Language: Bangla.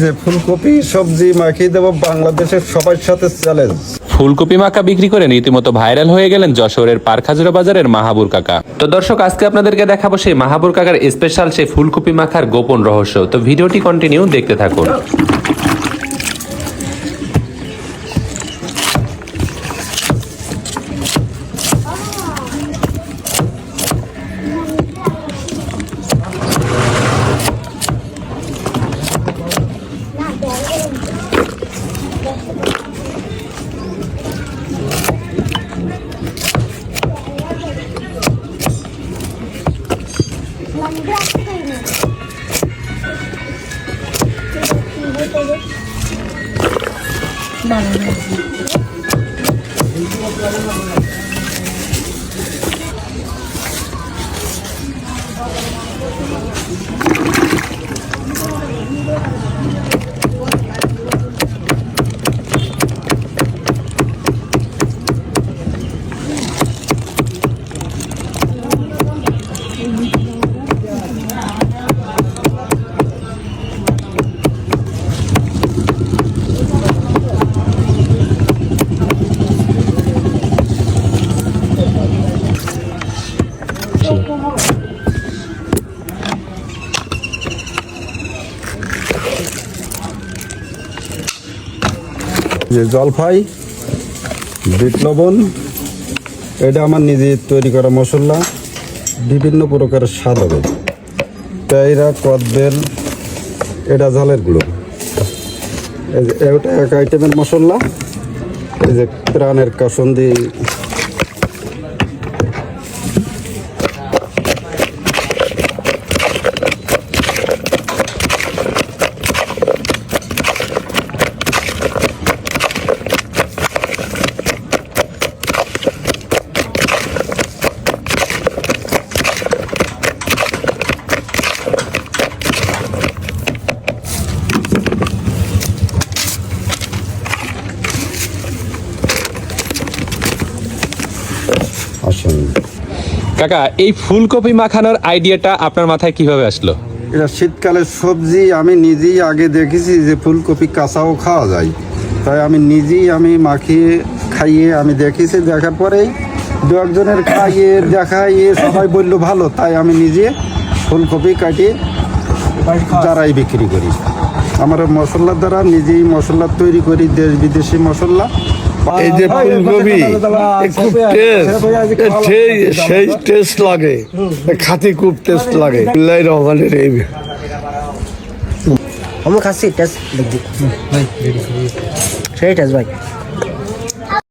যে ফুলকপি সবজি মাখিয়ে দেবো বাংলাদেশের সবার সাথে চ্যালেঞ্জ। ফুলকপি মাখা বিক্রি করে রীতিমতো ভাইরাল হয়ে গেলেন যশোরের পারখাজুরা বাজারের মাহাবুর কাকা। তো দর্শক, আজকে আপনাদেরকে দেখাবো সেই মাহাবুর কাকার স্পেশাল সেই ফুলকপি মাখার গোপন রহস্য। তো ভিডিওটি কন্টিনিউ দেখতে থাকুন। যে জলফাই, বিট লবণ, এটা আমার নিজে তৈরি করা মশলা, বিভিন্ন প্রকারের স্বাদ হবে। পেঁয়ারা, কদবেল, এটা ঝালের গুঁড়ো, এই যে এটা এক আইটেমের মশলা। এই যে প্রাণের কাসুন্দি, আসেন। কাকা, এই ফুলকপি মাখানোর আইডিয়াটা আপনার মাথায় কিভাবে আসলো? এটা শীতকালের সবজি। আমি নিজেই আগে দেখেছি যে ফুলকপি কাঁচাও খাওয়া যায়, তাই আমি নিজেই মাখিয়ে খাইয়ে আমি দেখেছি। দেখার পরেই দু একজনের খাইয়ে দেখাইয়ে সবাই বললো ভালো, তাই আমি নিজে ফুলকপি কাটিয়ে যারাই বিক্রি করি। আমার মশলার দ্বারা নিজেই মশলা তৈরি করি, দেশ বিদেশি মশলা। এই যে ফুলকপি খুব সেই টেস্ট লাগে, খাতে খুব টেস্ট লাগে। রহমানের এই हम खासी टेस्ट लग गई सही टेस्ट भाई।